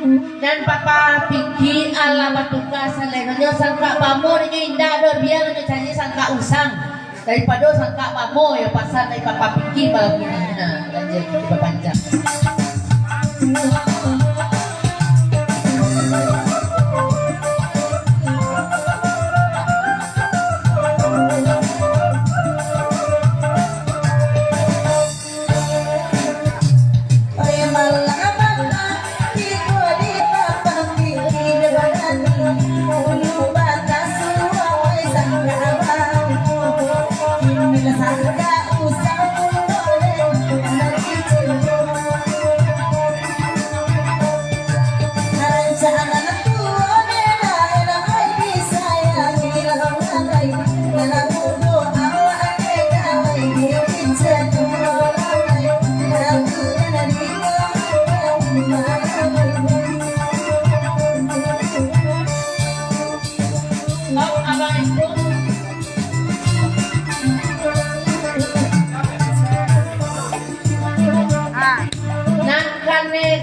Dan papa pigi ala batuka salenyo sangka pamo ninyo indah do biar ninyo cari sangka usang daripada sangka pamo ya pasal dari papa pigi malam ini. Nah, lanjut coba panjang.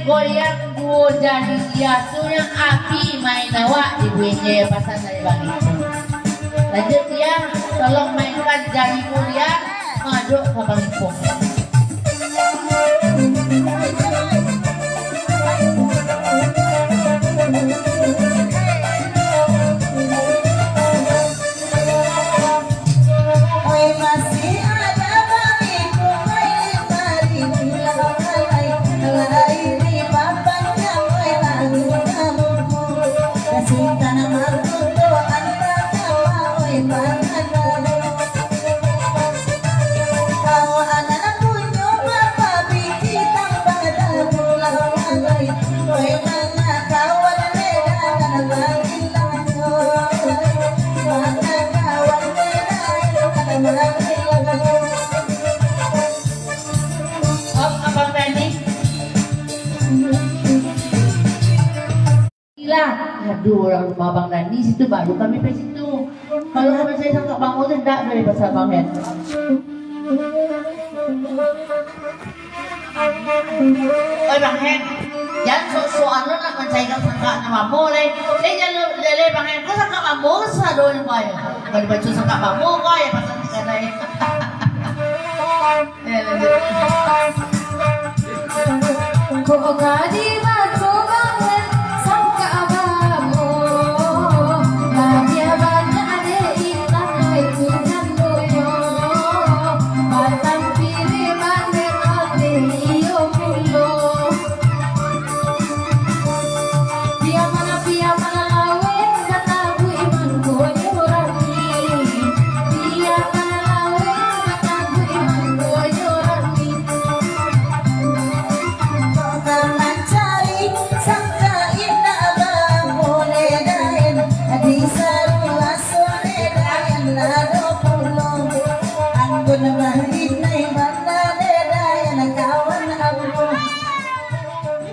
Goyang duo jadi hiasunya api main awak ibunya pasal dari bang itu. Lanjut ya, tolong mainkan jari mulia ngaduk ke bang Ipong. Aduh, orang rumah Bang Dani situ baru kami ke situ. Kalau kami saya sangka Bang Oz tidak dari pasar Bang Hen. Oi Bang Hen, jangan sok-sokan lo nak mencari sangka nama boleh. Jangan lo Bang Hen, kau sangka Bang Oz sado yang kaya. Kalau baca sangka Bang Oz kaya pasal kata ini. Kau kadi baca Bang Hen.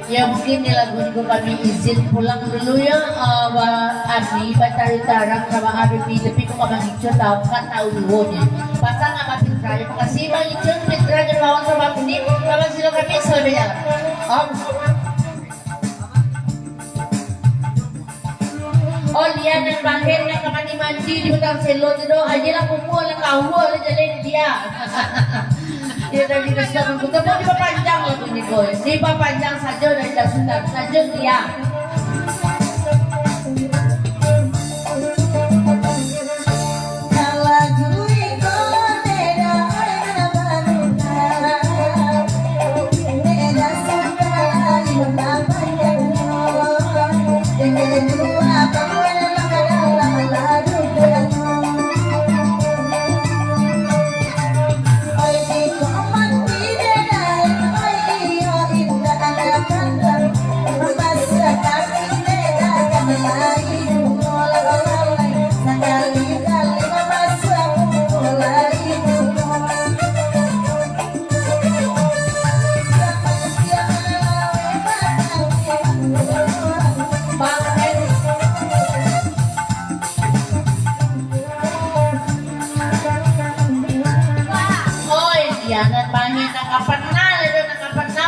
Ya mungkin di lagu ini kami izin pulang dulu ya, Adi baca tarang sama Abi tapi kok Bang Icun tahu kan tahu dulunya pasang sama Fitra. Terima kasih Bang Icun, Fitra dan kawan sama ini. Kawan silo kami selebih jalan. Oh lihat dan Bang Hen yang kemandi mandi di belakang selo itu aja lah kumpul lah kau lah jalan dia. Dia tadi sudah mengkutuk, mau diperpanjang lagu ini boy. Diperpanjang saja dan sudah saja dia.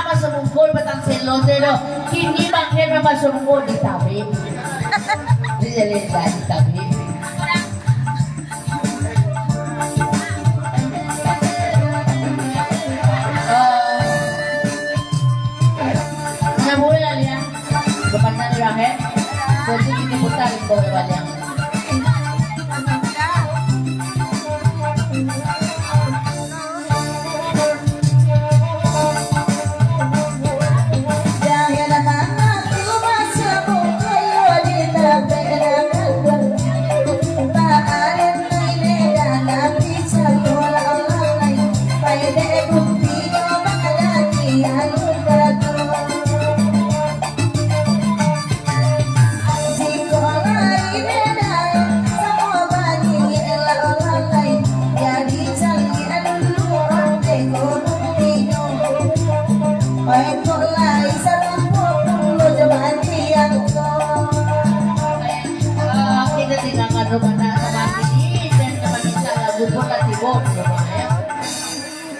ama sumungkol batang selotero. Hindi bakit na masumungkol di tabi. Di tabi. Nabuhay lang yan. Bapak na nila he. So, hindi putar ito na lang.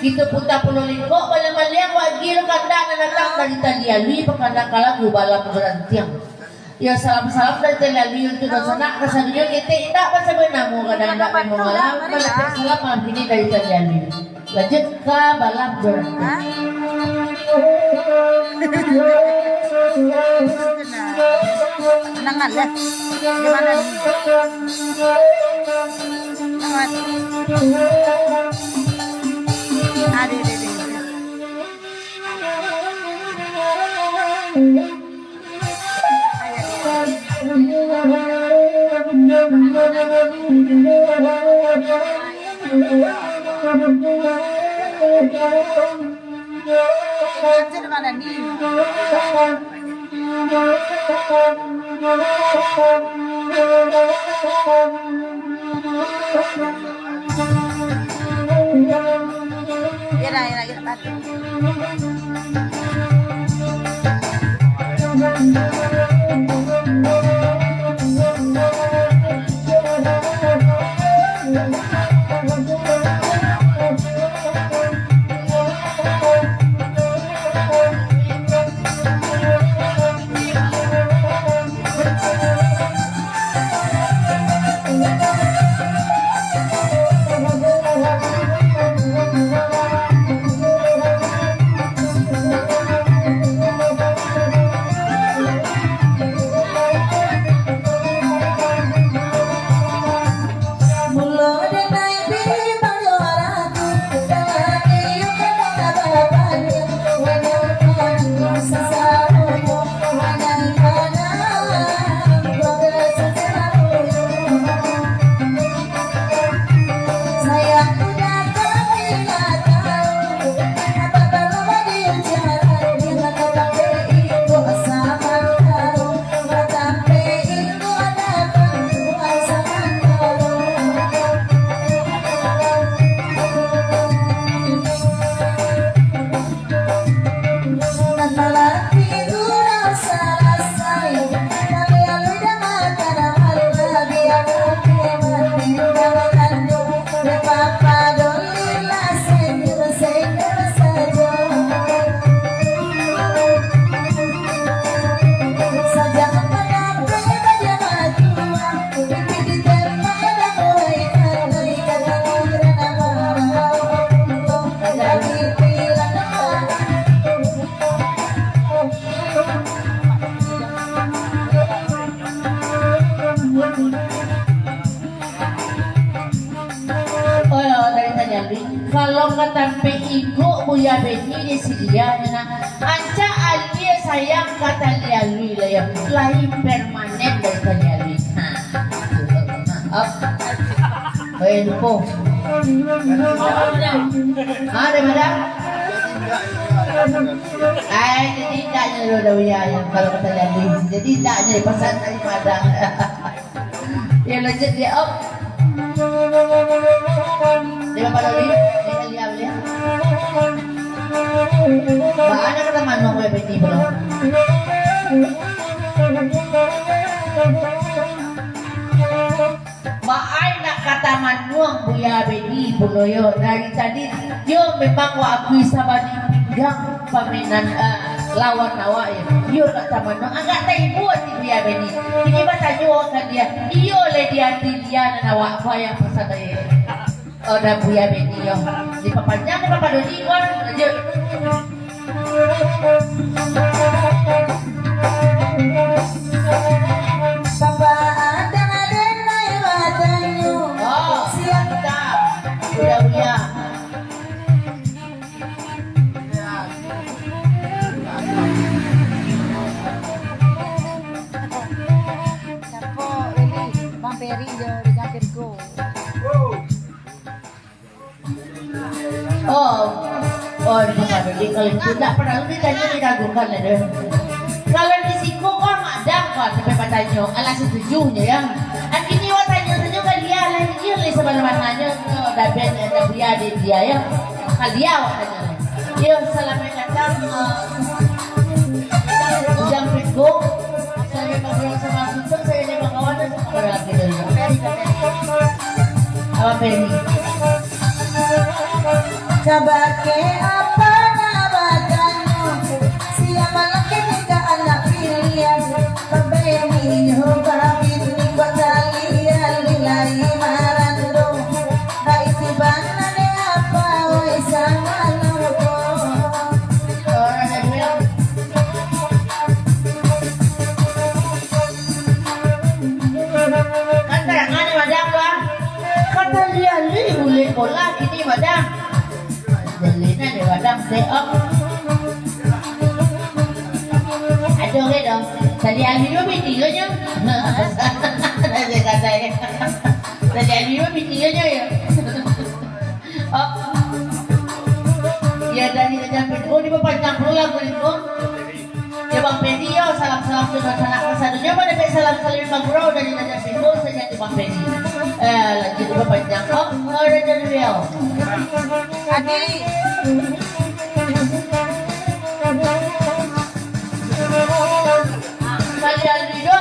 Kita punta pulau lingko, malam-malam wajib kanda na datang dari Taliali, pekanda kalah gubala berantiang. Ya salam-salam dari Taliali untuk sana, kesannya kita tidak pasal benamu kadang-kadang mengalam, malam salam malam ini dari Taliali. Lanjut ke balam berantiang. Nangan ya, gimana nih? Nangan. Lanjut mana nih? Kalau kata ibu Buya Beni di Sidia na anca alia sayang kata lialui layam lain permanen dari kaliali. Maaf. Baik lupa. Ada mana? Jadi tidaknya udah Buya yang kalau kata lialui. Jadi tidaknya pesan dari Padang. Ya lanjut dia up. Di ba pala rin? May kaliya. Paano ka naman nung webetibo lang? Maay nakataman mo ang buyabe ni Buloyo. Dari tadi, yung memang wa ako'y sa balik yang paminan lawan nawa ya. Iyo kak sama no agak tay buat ibu ya Beni. Ini batanyo kan dia. Iyo le dia nawa apa yang pasal ya. Ada Buya Beni yo. Di papanjang di papadoni kon aja. Papa ada nai badanyo. Oh, siap kita. Buya. Napo, Eli, Bang Peri yo di Kapir ko. Di papadoni kalau tidak pernah ditanya diragukan ya deh. Kalau di siku kok ngadang kok sampai patanyo alas setujunya ya. An ini watanya saja dia lah dia le sebenarnya dapat Buya dia ya. Kalia watanya. Yo salamat datang Ujang Piko. Saya ngobrol sama Susun, saya ada kawan dan sama lagi dari apa Peri? Kabake apa nabatanyo? Siapa laki nika anak pilihan? Babayani hubabin ni batalian lilai marando. Naitibana ni apa way sama nuko. Orang yang bilang kata yang aneh madam lah. Kata dia boleh bola ini madam. Delina di madam teok. Aduh ke dong. Tadi Alvino bintinya. Saya kata ya. Tadi Alvino bintinya ya. Oh. Ya dari Raja Piko di papanjang pulang ko. Ya Bang Pedi yo salam-salam sudah sanak kesadunya pada salam-salim Bang Bro dari Raja Piko saja di Bang Pedi. Lanjut di papanjang. Oh, Raja Rio. Adi, Kali Alvino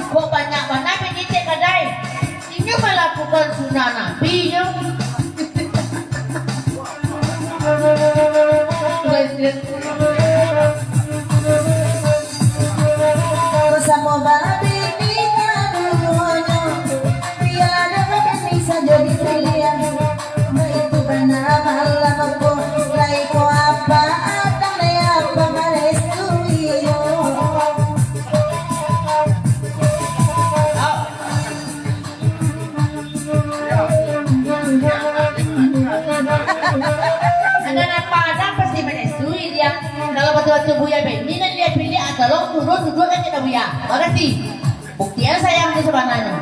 kok banyak-banyak penyitik kadai. Ini melakukan sunnah Nabi yo. bersama babi ni kadunya. Tiada badan bisa jadi pilihan. Itu benar malam aku. Lai ko apa atang lai apa marestuyo. Ada padang pasti menestui dia. Kalau waktu-waktu Buya Beni kan dia pilih atau duduk kan kita Buya. Makasih. Buktinya sayang itu sebenarnya.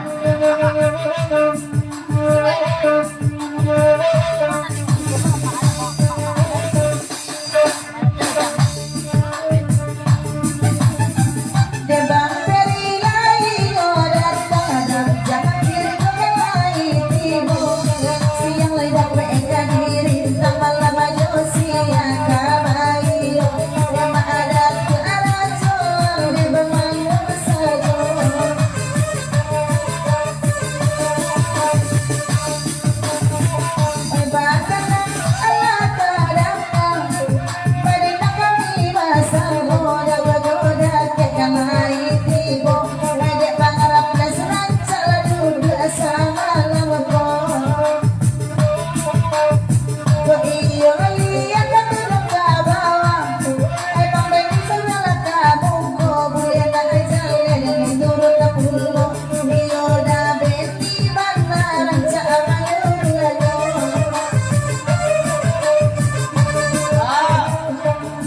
Debang peri lai orat kadang jangan diri kembali tibu. Siang lai dapat ikan diri malam aja siang kabai. Yang ada ke arah jauh di bermain saja. Bahkan Allah kadang pada kami masa muda wajoda kekamai tibo. Ajak pangarap leseran salah juga sama lama ko iyo lihat ka tulog ka bawang ay pambay sa wala ka buko buya na ay sa'yo yung durot na pulo iyo na beti banaran sa amayon layo.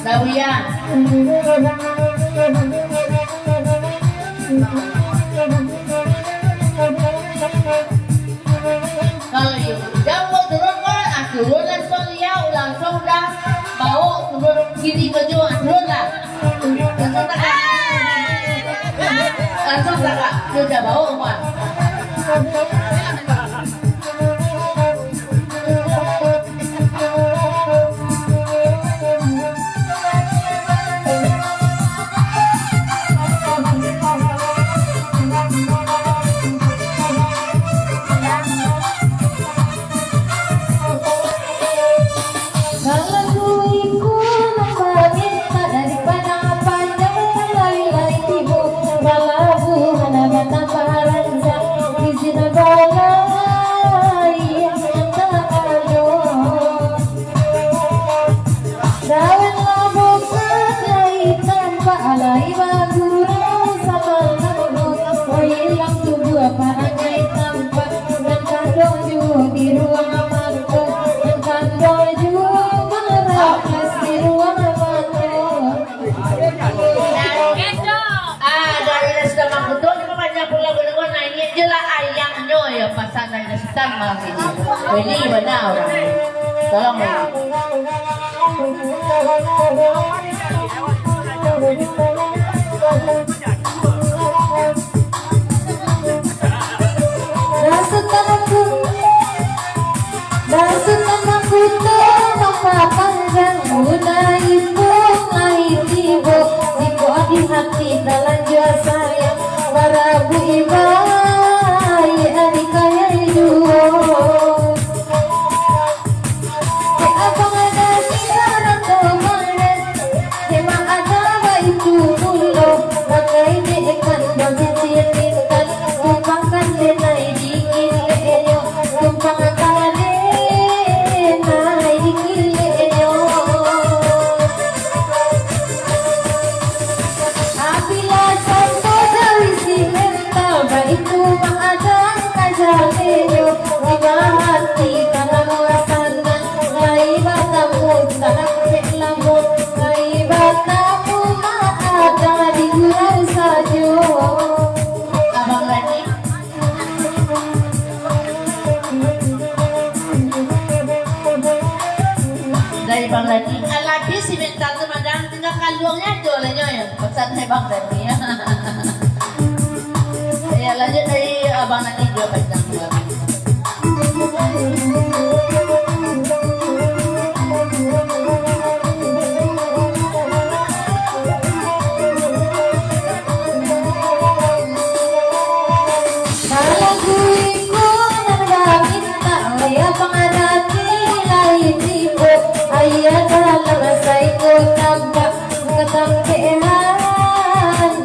Dah Buya. Kalau udah mau turun kan, turun langsung langsung dah mau turun kiri ke jual turun lah. Langsung tak sudah bawa umat. Kalau ku ikut sama sini. Ini benar orang. Tolong ini. Dasutan aku tanpa pandang muda ibu lain ibu ibu di hati dalam jiwa saya para bu ibu adik kaya ibu abang ada siaran kemarin memang ada itu mulu pakai ikan dan cicilinkan tumpangkan denai dingin leyo tumpangkan itu mengadang kajaleo hati karena merasakan lai batamu tanah lamu lai batamu ada di gurau sajo Abang Lani. Dari Bang Lani. Lagi si mental teman tinggal kalungnya dolenya ya. Pesan saya Bang Lani ya. Ya lanjut dari Abang Lani juga panjang juga. kalau guiku nang minta ya pengadati lain ibu ayah dalam saiku tambah ketampehan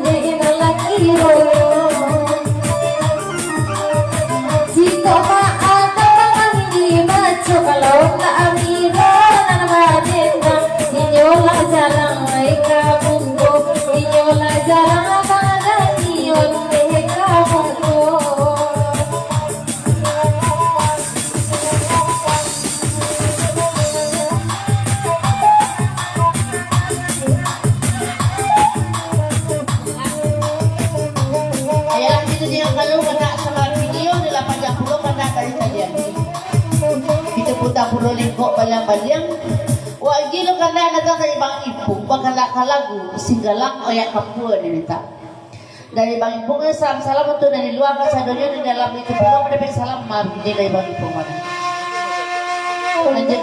di laki kalau tak amira nan badenda inyola jarang mereka bungko inyola jarang pada ion mereka bungko Ayah itu dia kalau kena sama video di 80 kena dari kalian. Kita putar pulau lingkok balang-balang. Wah gila kena datang dari Bang Ipung. Bakal lagu singgalang oyak kapua ni minta. Dari Bang Ipung ni salam-salam untuk dari luar kasadonya di dalam itu pulau pada salam maaf ini dari Bang Ipung mana. Lanjut.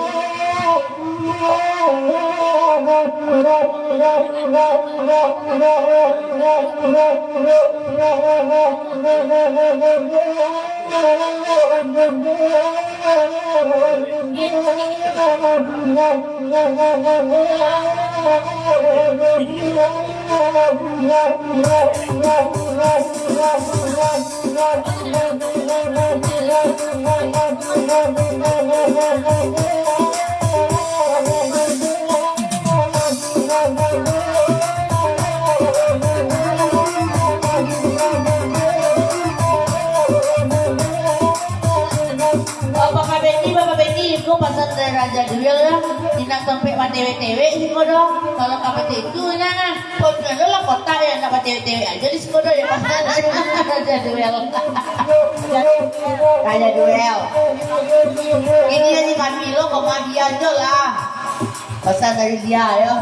Bapak Beni, kau pasal dari Raja Duel lah. Tidak sampai pada TW-TW sih kau dong. Kalau kamu itu nah, kau kan lah kota ya dapat TW-TW aja di sekolah ya pasal Raja Duel. Raja Duel. Ini aja kami lo kau mah dia aja lah. Pasal dari dia ya.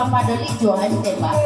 papadali Johan tembak.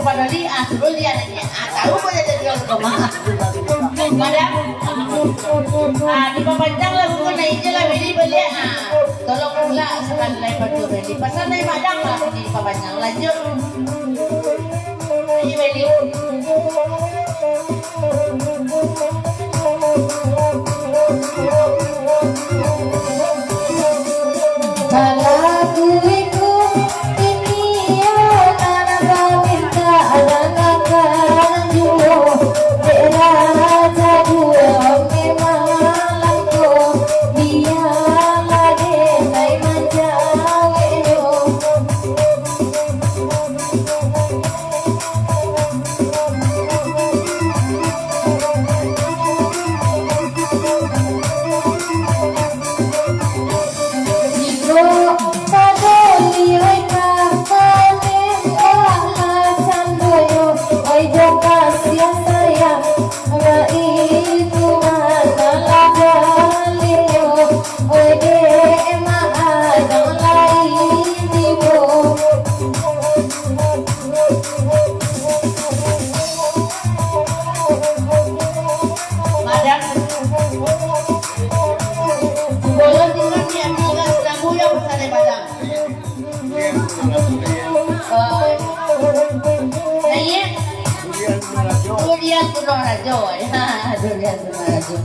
Papadali suruh dia nanya tahu pada jadi orang kemana madam di papanjang lah bukan naik je lah beli beli tolong pula sekali lagi bantu beli pasal naik madam lah di papanjang lanjut ini beli Durian Kunorajo, durian Kunorajo.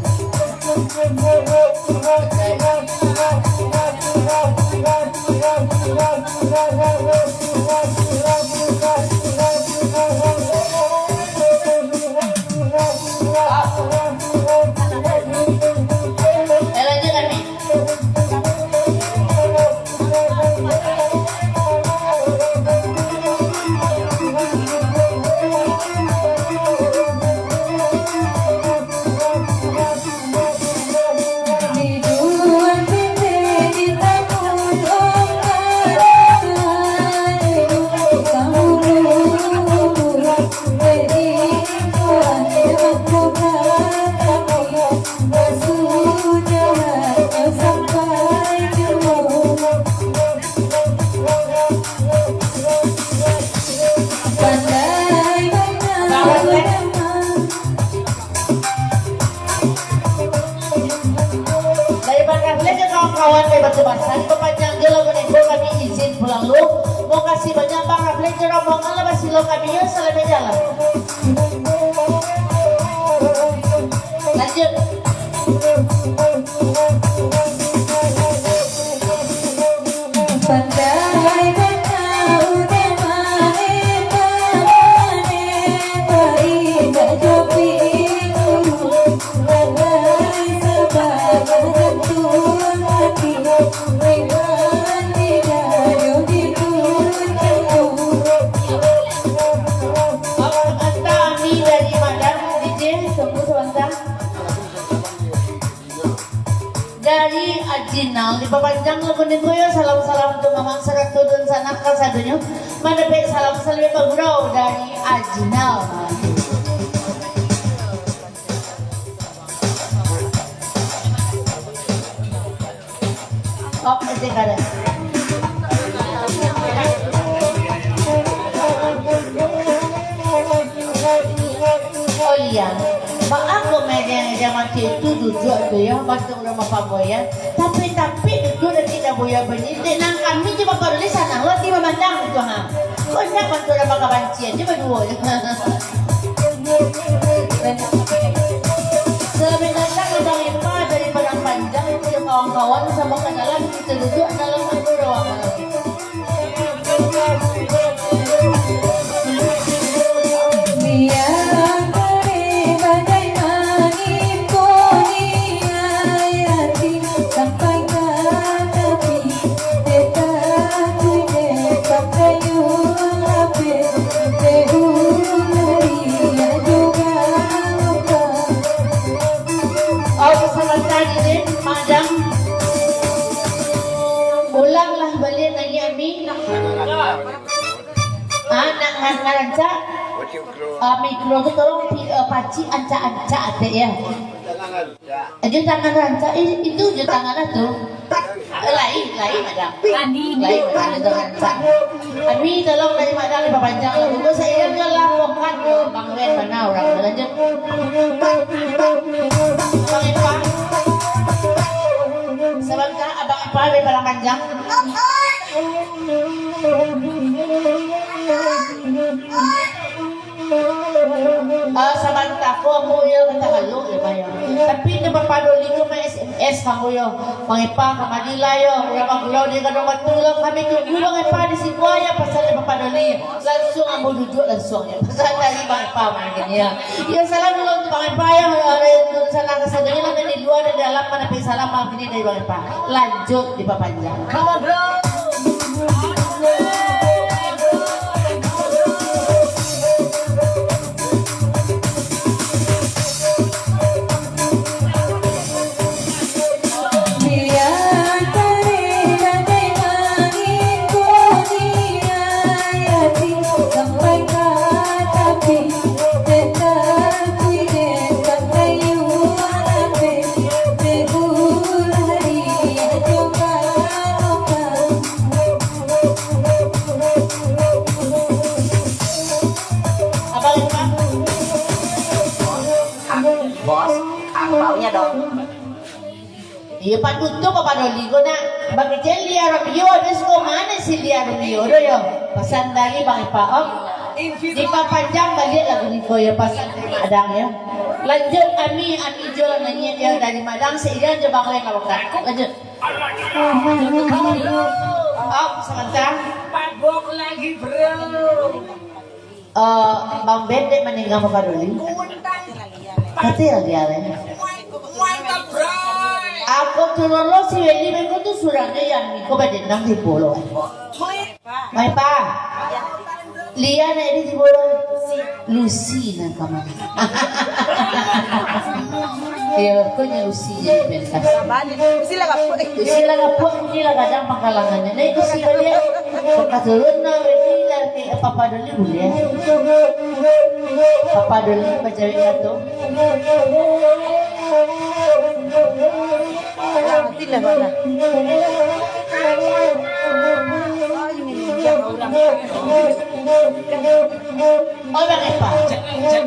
Kawan bebas bebasan pepanjang jalan menego kami izin pulang lu mau kasih banyak bang Rafli rombongan lah masih lo kami ya selama jalan lanjut dari Ajinal di papanjang lagu ya salam-salam untuk Mamang Seratu dan sanak kasadunya mandepek salam-salam bagurau dari Ajinal oh nanti kada oh iya Mak aku media zaman itu duduk tu ya, bantu orang pamoyan. Tapi itu dah tidak boleh berdiri. Nang kami cuma perlu sana, lo tiba mandang itu ha. Kau nak bantu orang pakai bancian, cuma dua. Sebenarnya kita lima dari Padang Panjang itu kawan-kawan sama kenalan kita duduk dalam satu ruangan. Anak ngaranca mikro itu tolong paci anca-anca ada ya. Aja tangan ranca itu aja tangan tuh. Lain madam. Lain madam itu ranca. Ami tolong dari madam di panjang lagu ko sa iya nga lapokan yo bangwen mana orang lanjut. Pangipa. Sabagka abang apa may parang panjang. Samanta ko mo yo katahalo di ba yo. Tapi na papadoli ko may SMS ko yo. Pangipa ka Manila yo. Ramaglaw di ka matulog kami tugulo kay pa di si Kuya pasal na papadoli. Langsung ang mududo langsung ya. Pasal tali pangipa man kanya. Yo salam dulu untuk pangipa yo sa lang sa dili lang ni luar na dalam man pa salam mga kini dari pangipa. Lanjut di papanjang. Come on bro. Iya Pak Tutup apa doli ko na bakit yan Lia Romeo des ko mana si Lia Romeo do yo pasan dali bang ipaok di papanjang balik lagu ni ko yo pasan adang yo lanjut ami jo nanya dia dari madang seiran je bang lain lawakan lanjut sebentar Pabok lagi bro. Bang Bende meninggal apa doli kecil dia leh Mantap bro. Ako tulolo si Wendy ko tu surangnya yang ko badin nang di bolo. Mai pa. Lia na ini di bolo. Lucy na kamar. Iya, ko nya Lucy jadi pentas. Sila ka po. Sila ka po ni la kadang pangkalangannya. Na ito si dia. Pagkatulon na Wendy la kay papadoli buli. Papadoli bacawi ato. Sila ba na? O Bang Epa,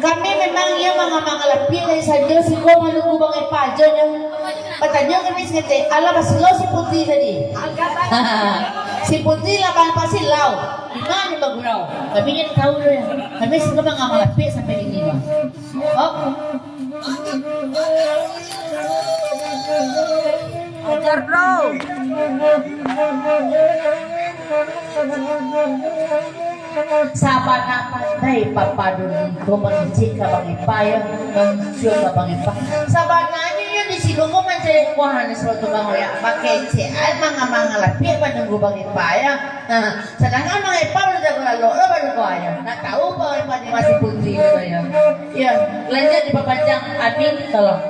kami memang ya mga lapil ay sa Diyos ko manugo Bang Epa dyan yung patanyo kami sa kete ala ba silo si Puti tadi si Puti laban pa silaw di mana maguraw kami yan tao yan kami sila mga malapit sampai ini ba Ajar bro. Saban na panday papadun ko mangicik ka bang ipayang mangicik ka bang ipa saban na nyo yun isigo ko man sa yung kuhan sa ito bang uya makece at mga lapit pa nung bang ipayang sedangkan mga ipa wala na gula lolo ba nung kuhaya natao pa ipa di masih putri ito yun yan lanjut di papanjang amin tolong